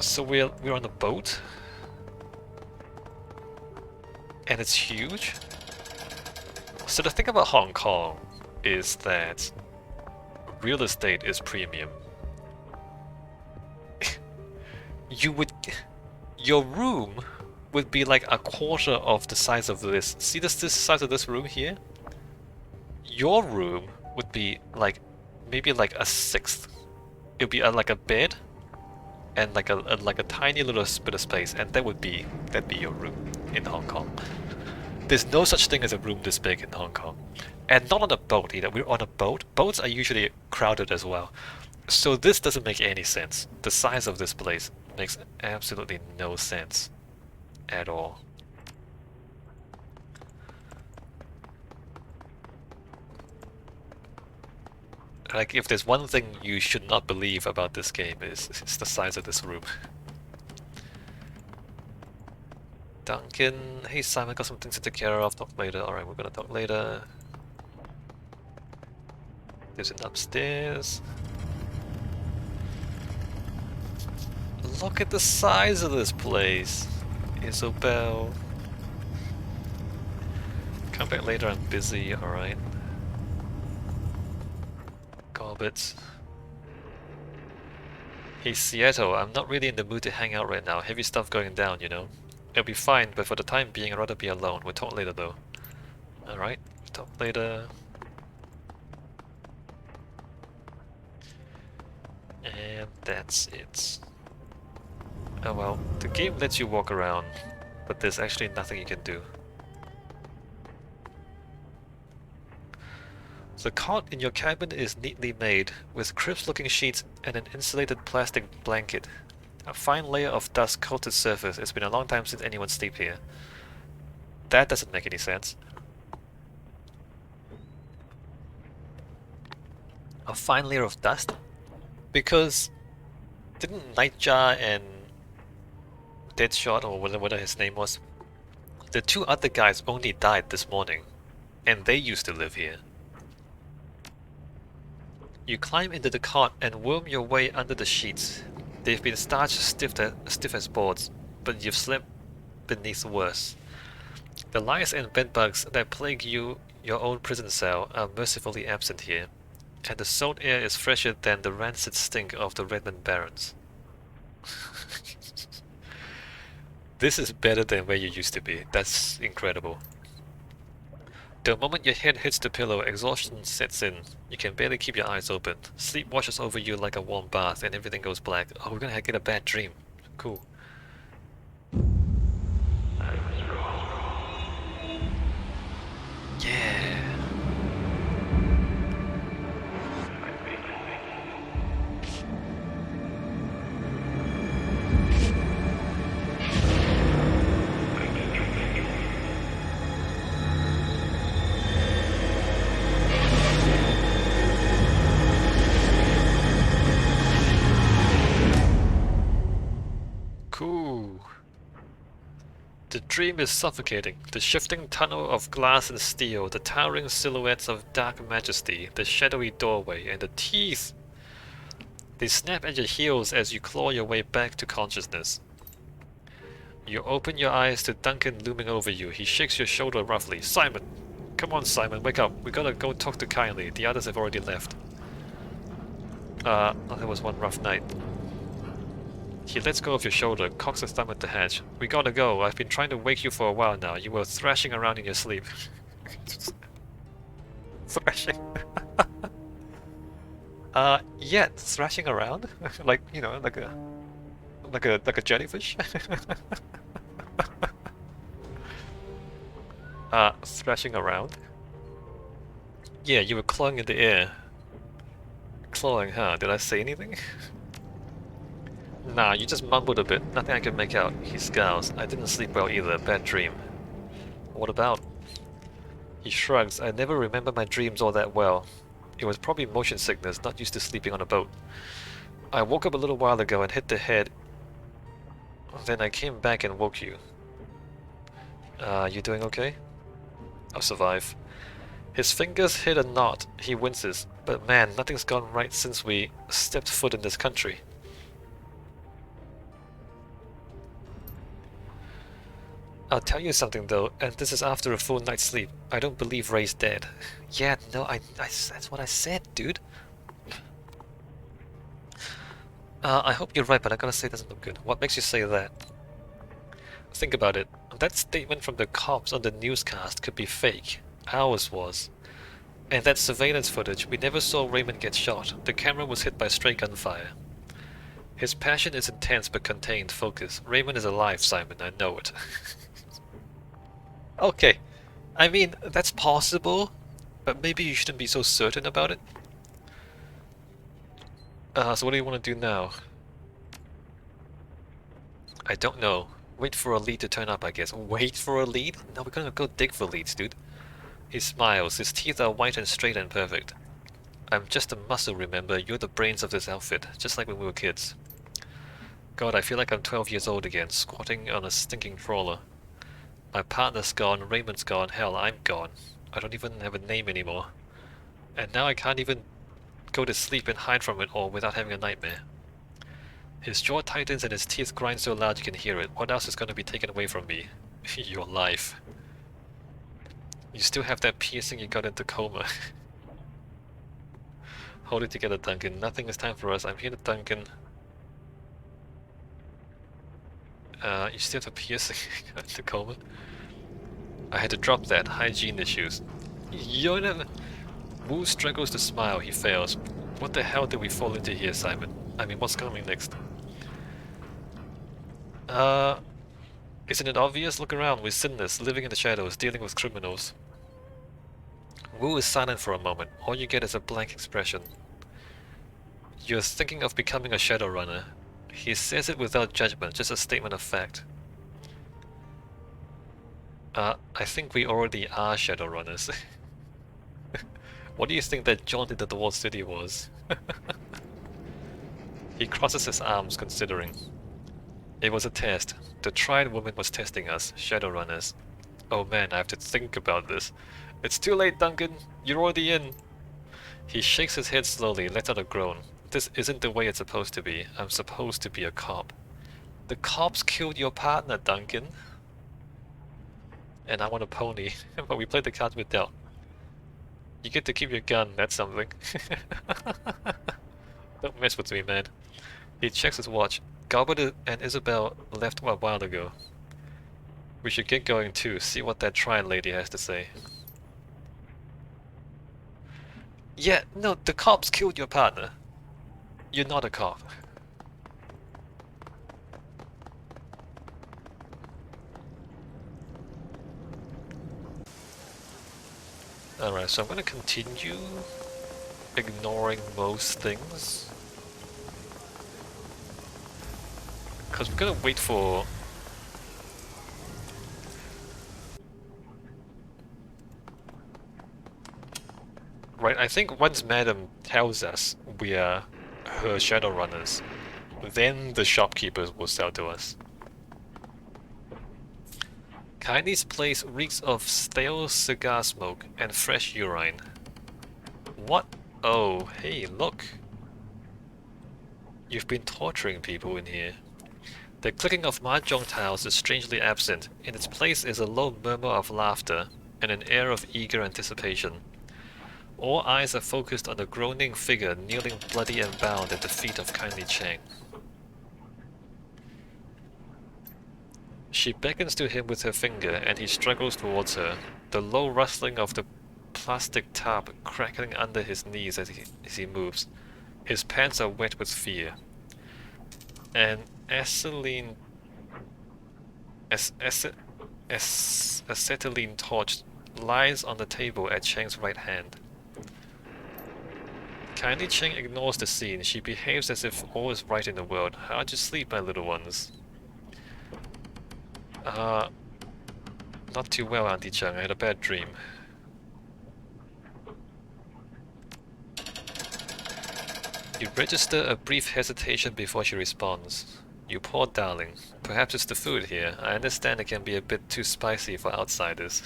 So we're on a boat, and it's huge. So the thing about Hong Kong is that real estate is premium. You would, your room would be like a quarter of the size of this. See this size of this room here? Your room would be like maybe like a sixth. It would be like a bed and like a tiny little bit of space, and that'd be your room in Hong Kong. There's no such thing as a room this big in Hong Kong. And not on a boat either. We're on a boat. Boats are usually crowded as well. So this doesn't make any sense. The size of this place makes absolutely no sense at all. Like, if there's one thing you should not believe about this game it's the size of this room. Duncan, hey Simon, got some things to take care of. Talk later. Alright, we're gonna talk later. There's an upstairs. Look at the size of this place, Isabel. Come back later, I'm busy, alright. Gorbit. Hey Seattle, I'm not really in the mood to hang out right now. Heavy stuff going down, you know. It'll be fine, but for the time being, I'd rather be alone. We'll talk later though. Alright, we'll talk later. And that's it. Oh well, the game lets you walk around, but there's actually nothing you can do. The cot in your cabin is neatly made, with crisp-looking sheets and an insulated plastic blanket. A fine layer of dust coated surface. It's been a long time since anyone slept here. That doesn't make any sense. A fine layer of dust? Because didn't Nightjar and Deadshot, or whatever his name was, the two other guys only died this morning, and they used to live here. You climb into the cot and worm your way under the sheets. They've been starched stiff as boards, but you've slept beneath worse. The lice and bedbugs that plague your own prison cell are mercifully absent here, and the salt air is fresher than the rancid stink of the Redmond Barrens. This is better than where you used to be. That's incredible. The moment your head hits the pillow, exhaustion sets in. You can barely keep your eyes open. Sleep washes over you like a warm bath, and everything goes black. Oh, we're gonna get a bad dream. Cool. Yeah. Cool. The dream is suffocating. The shifting tunnel of glass and steel, the towering silhouettes of dark majesty, the shadowy doorway, and the teeth. They snap at your heels as you claw your way back to consciousness. You open your eyes to Duncan looming over you. He shakes your shoulder roughly. Simon! Come on, Simon, wake up. We gotta go talk to Kylie. The others have already left. That was one rough night. He lets go of your shoulder, cocks his thumb at the hatch. We gotta go. I've been trying to wake you for a while now. You were thrashing around in your sleep. Thrashing? Yeah, thrashing around? Like, you know, like a jellyfish? Thrashing around? Yeah, you were clawing in the air. Clawing, huh? Did I say anything? Nah, you just mumbled a bit. Nothing I can make out. He scowls. I didn't sleep well either. Bad dream. What about? He shrugs. I never remember my dreams all that well. It was probably motion sickness, not used to sleeping on a boat. I woke up a little while ago and hit the head. Then I came back and woke you. You doing okay? I'll survive. His fingers hit a knot. He winces. But man, nothing's gone right since we stepped foot in this country. I'll tell you something though, and this is after a full night's sleep. I don't believe Ray's dead. Yeah, no, that's what I said, dude. I hope you're right, but I gotta say it doesn't look good. What makes you say that? Think about it. That statement from the cops on the newscast could be fake. Ours was. And that surveillance footage, we never saw Raymond get shot. The camera was hit by stray gunfire. His passion is intense but contained, focused. Raymond is alive, Simon, I know it. Okay. I mean, that's possible, but maybe you shouldn't be so certain about it. So what do you want to do now? I don't know. Wait for a lead to turn up, I guess. Wait for a lead? No, we're gonna go dig for leads, dude. He smiles. His teeth are white and straight and perfect. I'm just a muscle, remember? You're the brains of this outfit, just like when we were kids. God, I feel like I'm 12 years old again, squatting on a stinking trawler. My partner's gone, Raymond's gone, hell, I'm gone. I don't even have a name anymore. And now I can't even go to sleep and hide from it all without having a nightmare. His jaw tightens and his teeth grind so loud you can hear it. What else is going to be taken away from me? Your life. You still have that piercing you got into coma. Hold it together, Duncan. Nothing is time for us. I'm here to Duncan. You still have a piercing you got into coma? I had to drop that. Hygiene issues. You're never... Wu struggles to smile. He fails. What the hell did we fall into here, Simon? I mean, what's coming next? Isn't it obvious? Look around. We're sinless, living in the shadows, dealing with criminals. Wu is silent for a moment. All you get is a blank expression. You're thinking of becoming a Shadowrunner. He says it without judgment, just a statement of fact. I think we already are Shadowrunners. What do you think that jaunt into the walled city was? He crosses his arms, considering. It was a test. The tried woman was testing us, Shadowrunners. Oh man, I have to think about this. It's too late, Duncan! You're already in! He shakes his head slowly, lets out a groan. This isn't the way it's supposed to be. I'm supposed to be a cop. The cops killed your partner, Duncan. And I want a pony, but we played the cards with dealt. You get to keep your gun, that's something. Don't mess with me, man. He checks his watch. Galbert and Isabel left a while ago. We should get going too, see what that Trine lady has to say. Yeah, no, the cops killed your partner. You're not a cop. Alright, so I'm gonna continue ignoring most things. Because we're gonna wait for... Right, I think once Madam tells us we are her Shadowrunners, then the shopkeepers will sell to us. Kylie's place reeks of stale cigar smoke and fresh urine. What? Oh, hey, look. You've been torturing people in here. The clicking of mahjong tiles is strangely absent. In its place is a low murmur of laughter and an air of eager anticipation. All eyes are focused on the groaning figure kneeling bloody and bound at the feet of Kindly Cheng. She beckons to him with her finger, and he struggles towards her, the low rustling of the plastic tarp crackling under his knees as he moves. His pants are wet with fear. An acetylene torch lies on the table at Cheng's right hand. Kindly Cheng ignores the scene. She behaves as if all is right in the world. How'd you sleep, my little ones? Not too well, Auntie Cheng. I had a bad dream. You register a brief hesitation before she responds. You poor darling. Perhaps it's the food here. I understand it can be a bit too spicy for outsiders.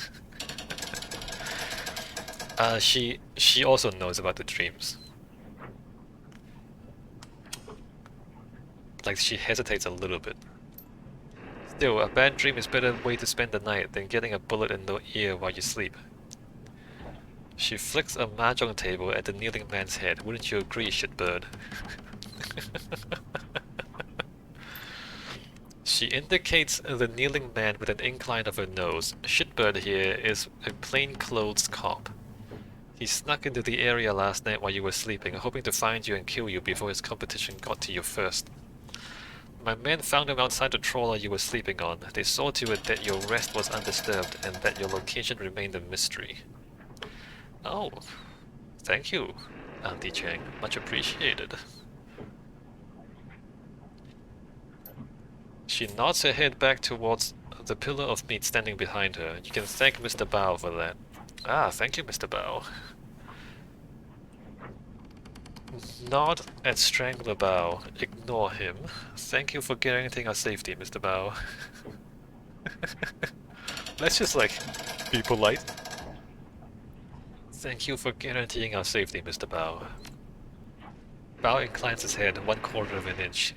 She also knows about the dreams. Like, she hesitates a little bit. Still, a bad dream is a better way to spend the night than getting a bullet in the ear while you sleep. She flicks a mahjong table at the kneeling man's head. Wouldn't you agree, shitbird? She indicates the kneeling man with an incline of her nose. Shitbird here is a plainclothes cop. He snuck into the area last night while you were sleeping, hoping to find you and kill you before his competition got to you first. My men found him outside the trawler you were sleeping on. They saw to it that your rest was undisturbed and that your location remained a mystery. Oh, thank you, Auntie Cheng. Much appreciated. She nods her head back towards the pillar of meat standing behind her. You can thank Mr. Bao for that. Ah, thank you, Mr. Bao. Nod at Strangler Bao. Ignore him. Thank you for guaranteeing our safety, Mr. Bao. Let's just, like, be polite. Thank you for guaranteeing our safety, Mr. Bao. Bao inclines his head 1/4 of an inch.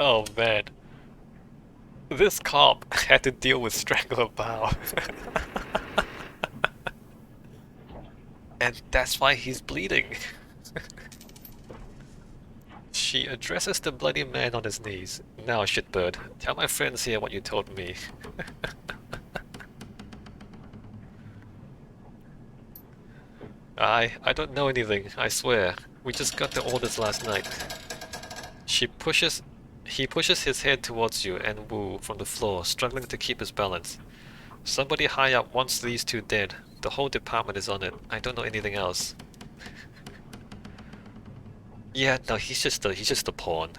Oh man. This cop had to deal with Strangler Bao. And that's why he's bleeding. She addresses the bloody man on his knees. Now, shitbird, tell my friends here what you told me. I don't know anything, I swear. We just got the orders last night. He pushes his head towards you and Wu from the floor, struggling to keep his balance. Somebody high up wants these two dead. The whole department is on it. I don't know anything else. Yeah, no, he's just a pawn.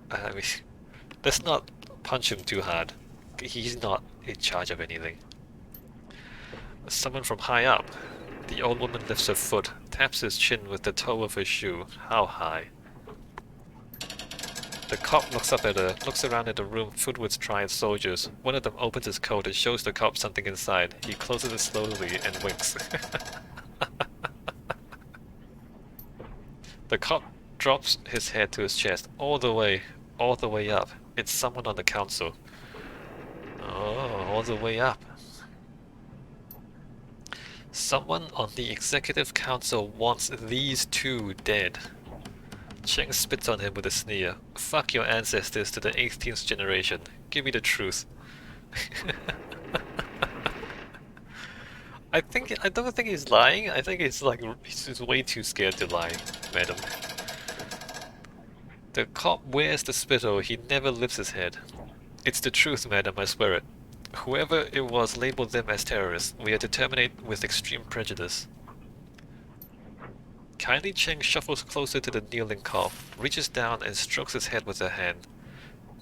I mean, let's not punch him too hard. He's not in charge of anything. Someone from high up. The old woman lifts her foot, taps his chin with the toe of her shoe. How high? The cop looks up at her, looks around at the room filled with tried soldiers. One of them opens his coat and shows the cop something inside. He closes it slowly and winks. The cop drops his head to his chest, all the way up. It's someone on the council. Oh, all the way up. Someone on the executive council wants these two dead. Cheng spits on him with a sneer. Fuck your ancestors to the 18th generation. Give me the truth. I don't think he's lying. I think he's just way too scared to lie, madam. The cop wears the spittle. He never lifts his head. It's the truth, madam, I swear it. Whoever it was labeled them as terrorists. We are to terminate with extreme prejudice. Kindly Cheng shuffles closer to the kneeling cop, reaches down and strokes his head with her hand.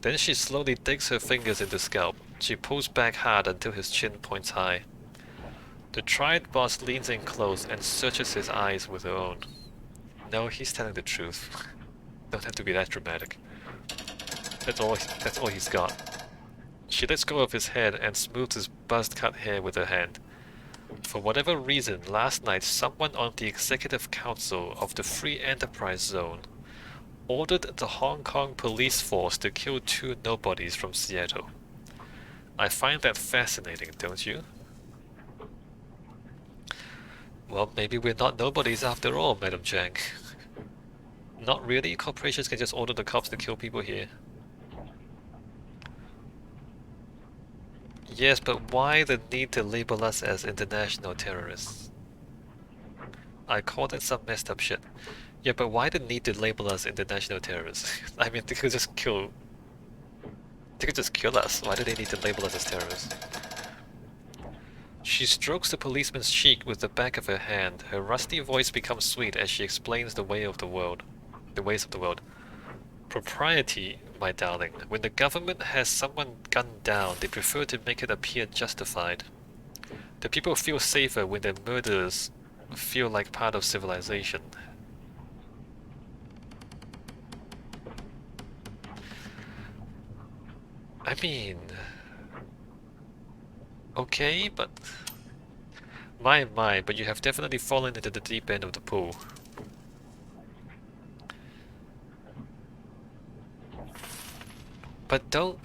Then she slowly digs her fingers into his scalp. She pulls back hard until his chin points high. The triad boss leans in close and searches his eyes with her own. No, he's telling the truth. Don't have to be that dramatic. That's all he's got. She lets go of his head and smooths his buzzed-cut hair with her hand. For whatever reason, last night someone on the Executive Council of the Free Enterprise Zone ordered the Hong Kong police force to kill two nobodies from Seattle. I find that fascinating, don't you? Well, maybe we're not nobodies after all, Madam Cheng. Not really. Corporations can just order the cops to kill people here. Yes, but why the need to label us as international terrorists? I call that some messed up shit. Yeah, but why the need to label us international terrorists? I mean, they could just kill us. Why do they need to label us as terrorists? She strokes the policeman's cheek with the back of her hand. Her rusty voice becomes sweet as she explains the ways of the world. Propriety, my darling. When the government has someone gunned down, they prefer to make it appear justified. The people feel safer when their murderers feel like part of civilization. I mean... okay, but... My, but you have definitely fallen into the deep end of the pool. But don't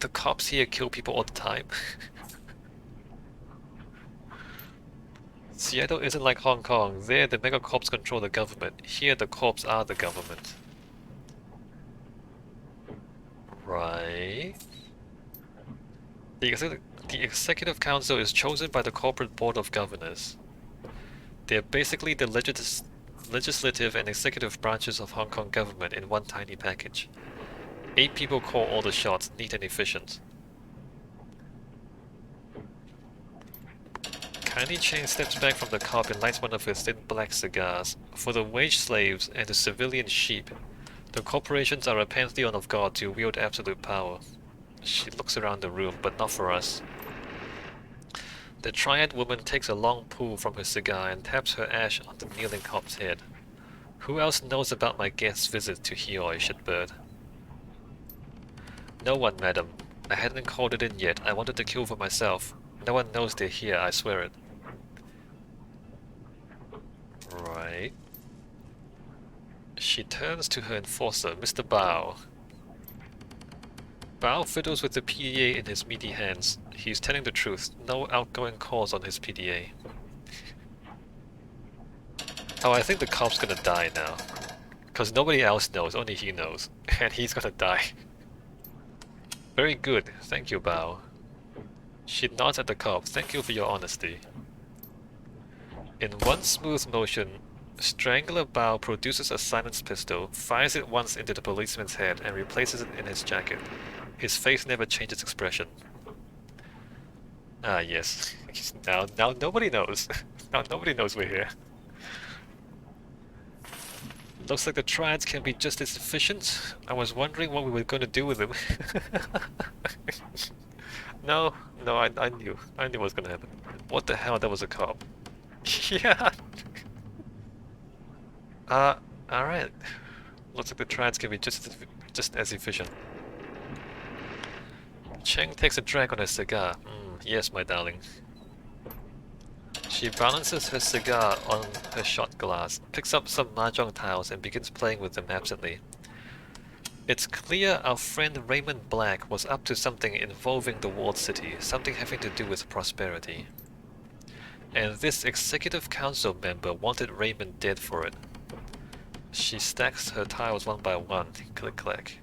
the cops here kill people all the time? Seattle isn't like Hong Kong. There, the mega corps control the government. Here, the corps are the government. Right. The executive council is chosen by the corporate board of governors. They're basically the legislative and executive branches of Hong Kong government in one tiny package. 8 people call all the shots, neat and efficient. Madam Cheng steps back from the cop and lights one of his thin black cigars. For the wage slaves and the civilian sheep, the corporations are a pantheon of God to wield absolute power. She looks around the room, but not for us. The Triad woman takes a long pull from her cigar and taps her ash on the kneeling cop's head. Who else knows about my guest's visit to Hioi, shitbird? No one, madam. I hadn't called it in yet. I wanted to kill for myself. No one knows they're here, I swear it. Right. She turns to her enforcer, Mr. Bao. Bao fiddles with the PDA in his meaty hands. He's telling the truth. No outgoing calls on his PDA. Oh, I think the cop's gonna die now. Because nobody else knows, only he knows. And he's gonna die. Very good. Thank you, Bao. She nods at the cop. Thank you for your honesty. In one smooth motion, Strangler Bao produces a silenced pistol, fires it once into the policeman's head, and replaces it in his jacket. His face never changes expression. Ah, yes. Now nobody knows. Now nobody knows we're here. Looks like the triads can be just as efficient. I was wondering what we were going to do with them. No, I knew what was going to happen. What the hell? That was a cop. Yeah. Alright. Looks like the triads can be just as efficient. Cheng takes a drag on her cigar. Yes, my darling. She balances her cigar on her shot glass, picks up some mahjong tiles and begins playing with them absently. It's clear our friend Raymond Black was up to something involving the walled city, something having to do with prosperity. And this executive council member wanted Raymond dead for it. She stacks her tiles one by one, click click.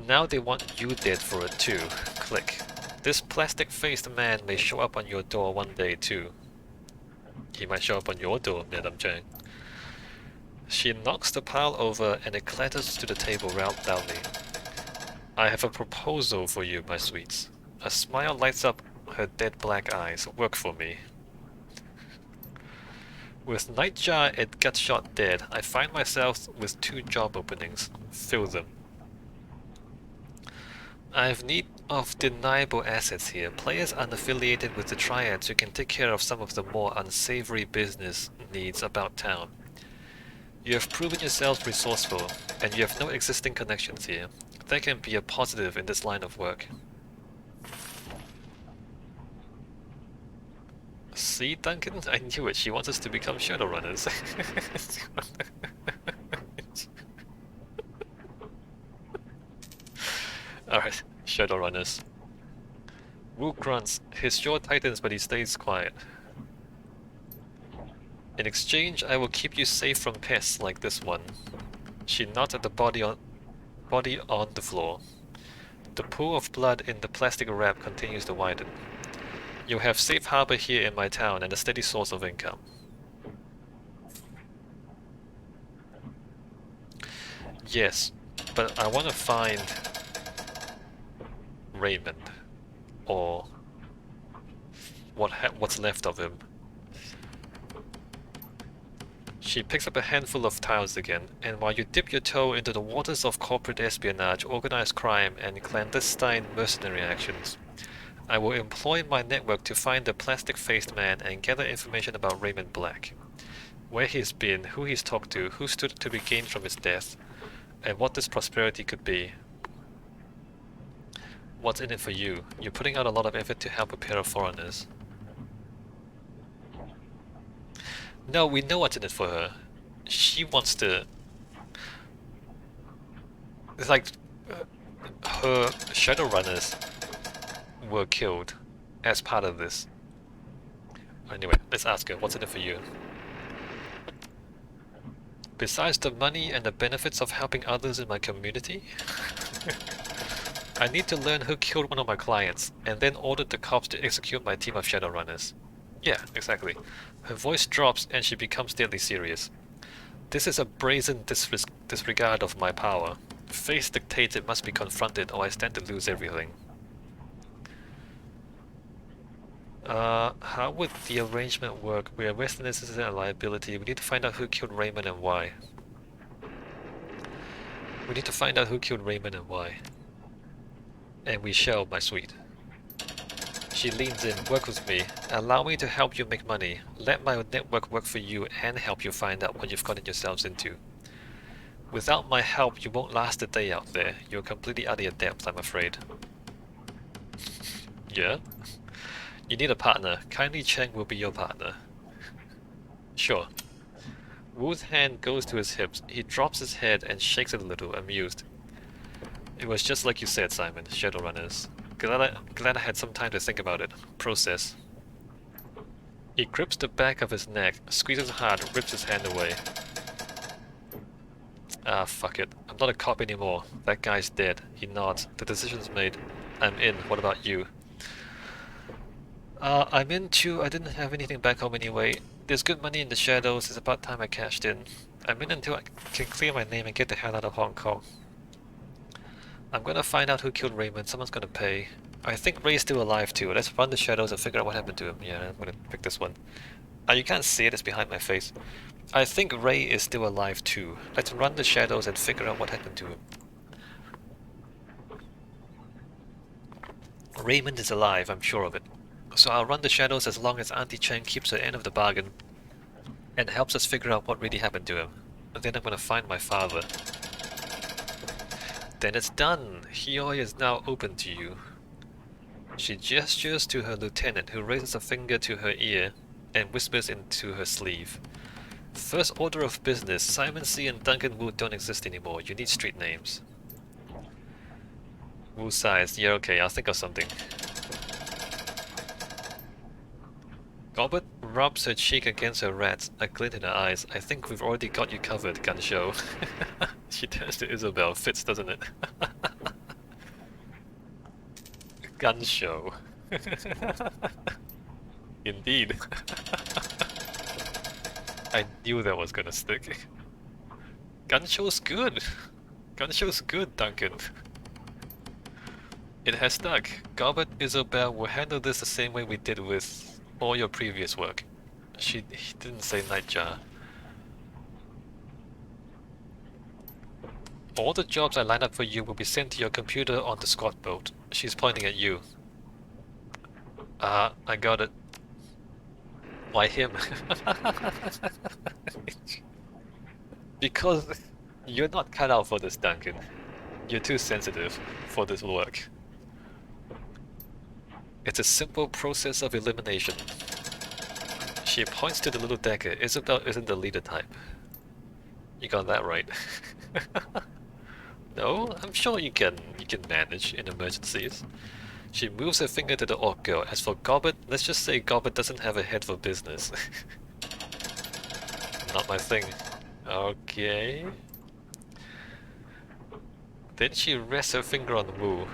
Now they want you dead for it too, click. This plastic-faced man may show up on your door one day too. He might show up on your door, Madam Cheng. She knocks the pile over and it clatters to the table loudly. I have a proposal for you, my sweets. A smile lights up her dead black eyes. Work for me. With Nightjar and Gutshot dead, I find myself with 2 job openings. Fill them. I have need of deniable assets here. Players unaffiliated with the Triads who can take care of some of the more unsavory business needs about town. You have proven yourselves resourceful, and you have no existing connections here. That can be a positive in this line of work. See, Duncan? I knew it. She wants us to become Shadowrunners. Alright, Shadowrunners. Wu grunts. His jaw tightens, but he stays quiet. In exchange, I will keep you safe from pests like this one. She nods at the body on the floor. The pool of blood in the plastic wrap continues to widen. You have safe harbor here in my town and a steady source of income. Yes, but I want to find Raymond, or what's left of him. She picks up a handful of tiles again, and while you dip your toe into the waters of corporate espionage, organized crime, and clandestine mercenary actions, I will employ my network to find the plastic-faced man and gather information about Raymond Black. Where he's been, who he's talked to, who stood to be gained from his death, and what this prosperity could be. What's in it for you? You're putting out a lot of effort to help a pair of foreigners. No, we know what's in it for her. She wants to... It's like her Shadowrunners were killed as part of this. Anyway, let's ask her, what's in it for you? Besides the money and the benefits of helping others in my community, I need to learn who killed one of my clients, and then ordered the cops to execute my team of Shadowrunners. Yeah, exactly. Her voice drops and she becomes deadly serious. This is a brazen disregard of my power. Fate dictates it must be confronted or I stand to lose everything. How would the arrangement work? We arrest this as a liability. We need to find out who killed Raymond and why. We need to find out who killed Raymond and why. And we shall, my sweet. She leans in, work with me. Allow me to help you make money. Let my network work for you and help you find out what you've gotten yourselves into. Without my help, you won't last a day out there. You're completely out of your depth, I'm afraid. Yeah? You need a partner. Kindly Cheng will be your partner. Sure. Wu's hand goes to his hips. He drops his head and shakes it a little, amused. It was just like you said, Simon. Shadowrunners. Glad I had some time to think about it. Process. He grips the back of his neck, squeezes hard, rips his hand away. Ah, fuck it. I'm not a cop anymore. That guy's dead. He nods. The decision's made. I'm in. What about you? I'm in too. I didn't have anything back home anyway. There's good money in the shadows. It's about time I cashed in. I'm in until I can clear my name and get the hell out of Hong Kong. I'm gonna find out who killed Raymond. Someone's gonna pay. I think Ray's still alive too. Let's run the shadows and figure out what happened to him. Yeah, I'm gonna pick this one. You can't see it. It's behind my face. I think Ray is still alive too. Let's run the shadows and figure out what happened to him. Raymond is alive, I'm sure of it. So I'll run the shadows as long as Auntie Cheng keeps her end of the bargain and helps us figure out what really happened to him. And then I'm gonna find my father. Then it's done! Hioi is now open to you. She gestures to her lieutenant, who raises a finger to her ear and whispers into her sleeve. First order of business, Simon C. and Duncan Wu don't exist anymore. You need street names. Wu sighs. Yeah, okay, I'll think of something. Goblet rubs her cheek against her rat, a glint in her eyes. I think we've already got you covered, Gun Show. She turns to Isabel. Fits, doesn't it? Gun Show. Indeed. I knew that was gonna stick. Gun Show's good. Gun Show's good, Duncan. It has stuck. Goblet Isabel will handle this the same way we did with all your previous work. He didn't say Nightjar. All the jobs I line up for you will be sent to your computer on the squad boat. She's pointing at you. I got it. Why him? Because you're not cut out for this, Duncan. You're too sensitive for this work. It's a simple process of elimination. She points to the little decker. Isabel isn't the leader type. You got that right. No, I'm sure you can manage in emergencies. She moves her finger to the orc girl. As for Gobbet, let's just say Gobbet doesn't have a head for business. Not my thing. Okay. Then she rests her finger on Wu.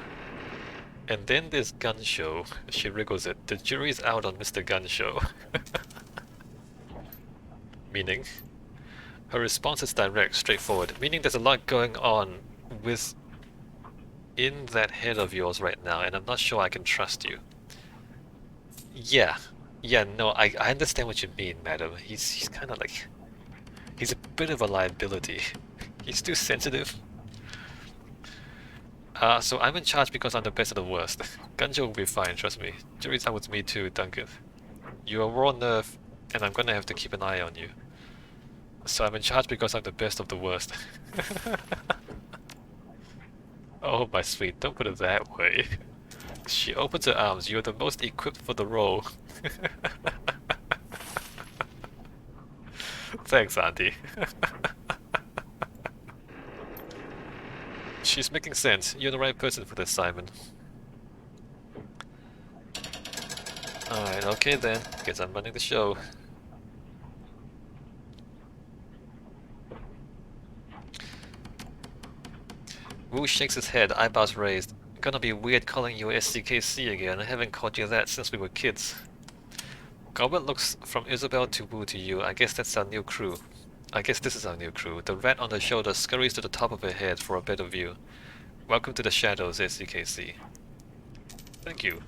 And then there's Gun Show. She wriggles it. The jury's out on Mr. Gun Show. Meaning? Her response is direct, straightforward. Meaning there's a lot going on in that head of yours right now, and I'm not sure I can trust you. Yeah. Yeah, no, I understand what you mean, madam. He's kind of like... He's a bit of a liability. He's too sensitive. So I'm in charge because I'm the best of the worst. Gunjo will be fine, trust me. Jury's out with me too, Duncan. You're a raw nerve, and I'm gonna have to keep an eye on you. So I'm in charge because I'm the best of the worst. Oh my sweet, don't put it that way. She opens her arms. You're the most equipped for the role. Thanks, Auntie. She's making sense. You're the right person for this, Simon. Alright, okay then. Guess I'm running the show. Wu shakes his head, eyebrows raised. Gonna be weird calling you SCKC again. I haven't called you that since we were kids. Goblin looks from Isabel to Wu to you. I guess that's our new crew. I guess this is our new crew. The rat on the shoulder scurries to the top of her head for a better view. Welcome to the shadows, SCKC. Thank you.